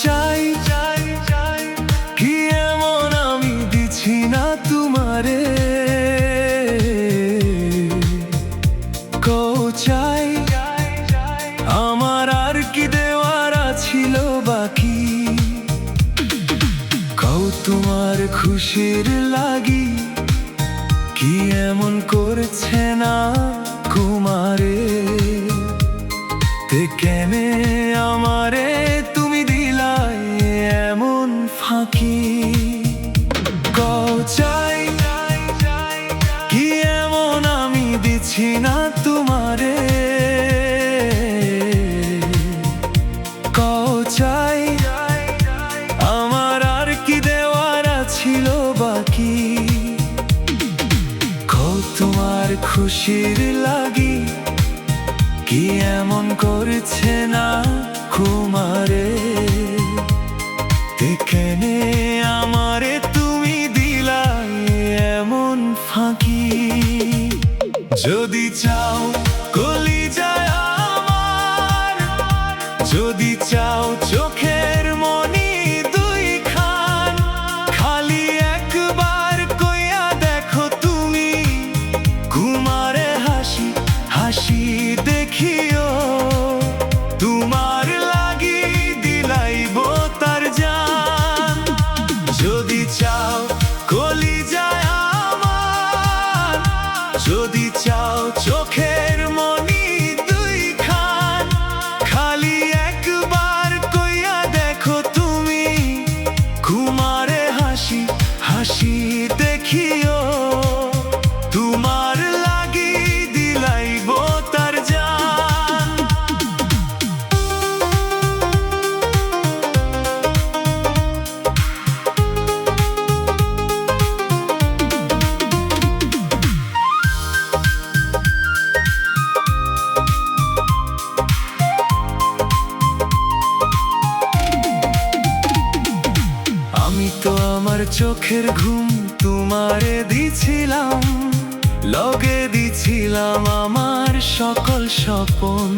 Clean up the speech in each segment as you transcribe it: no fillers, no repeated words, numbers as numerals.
চাই কি এমন আমি দিছি না তোমারে, চাই আমার আর কি দেওয়ার ছিল বাকি, কও তোমার খুশির লাগি কি এমন করছে না কুমারে, তে কেনে আমারে তুমি দিলাই এমন ফাঁকি, কও চাই কি এমন আমি দিছি না তোমারে, কও চাই আমার আর কি দেওয়ার ছিল বাকি, কও তোমার খুশির লাগি কি এমন করছে না কুমারে, দেখেনে আমারে তুমি দিলাই এমন ফাঁকি, যদি চাও কলিজায় আমার, যদি চাও চোখের মনি দুই খান, খালি একবার কইয়া দেখো তুমি কুমারে হাসি হাসি দেখিও, তোমার লাগি দিলাইব তার জান, যদি চাও কলিজায় আমার, যদি চাও চোখের মনি দুই খান, খালি একবার কইয়া দেখো তুমি কুমারে হাসি হাসি দেখিও, তোমার লাগি দিলাইব তার জান। আমি তো আমার চোখের ঘুম তোমারে দিছিলাম, লগে দিছিলাম আমার সকল স্বপন,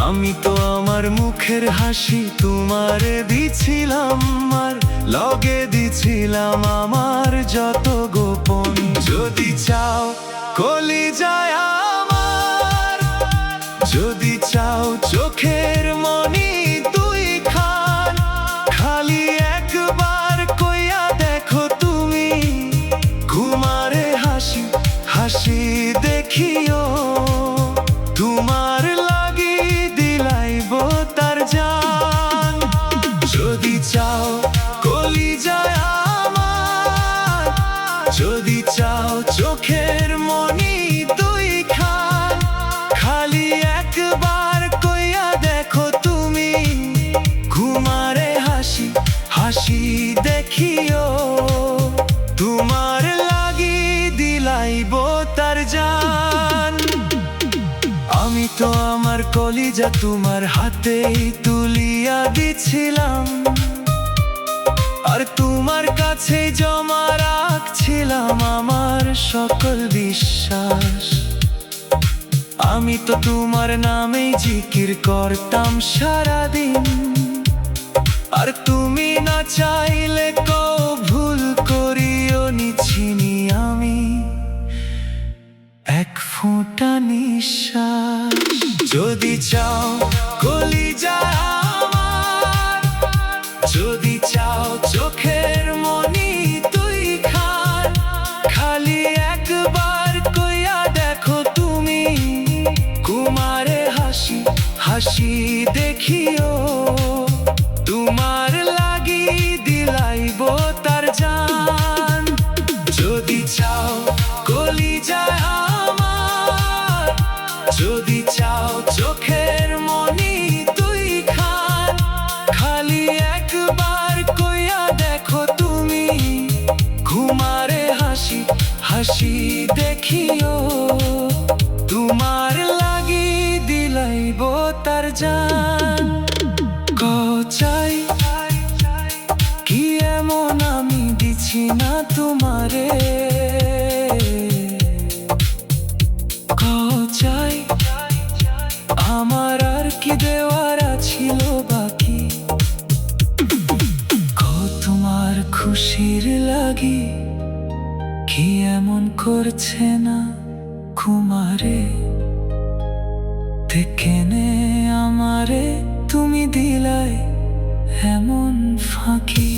আমি তো আমার মুখের হাসি তোমারে দিছিলাম, আর লগে দিছিলাম আমার যত গোপন, যদি চাও কলিজায় আমার, যদি চাও চোখের মনি দুই খান, খালি একবার কইয়া দেখো তুমি কুমারে হাসি হাসি দেখিও, তোমার লাগি দিলাইব তার জান, যদি চাও কলিজায় আমার, যদি চাও চোখের মনি দুই খান, খালি একবার কইয়া দেখো তুমি কুমারে হাসি হাসি দেখিও, তোমার লাগি দিলাইব তার জান। আমি তো আমার কলিজা তোমার হাতেই তুলিয়া দিছিলাম, আর তোমার কাছে জমা রাখছিলাম আমার সকল বিশ্বাস, আমি তো তোমার নামেই জিকির করতাম সারাদিন, আর তুমি না চাইলে কও ভুল করিও নিছিনি আমি এক ফোঁটা নিঃশ্বাস, যদি চাও কলিজায় আমার, যদি চাও চোখের মনি দুই খান, খালি একবার কইয়া দেখো তুমি কুমারে হাসি হাসি দেখিও, তোমার লাগি দিলাইব তার জান, যদি চাও কলিজায় আমার, যদি চাও চোখের মনি হাসি দেখিও তোমার লাগি দিলাইব তার জান। চাই কি এমন আমি দিছি না তোমারে, চাই আমার আর কি দেওয়ার ছিল বাকি। তোমার খুশির লাগি কি এমন করছে না কুমারে, কেনে আমারে তুমি দিলাই এমন ফাঁকি।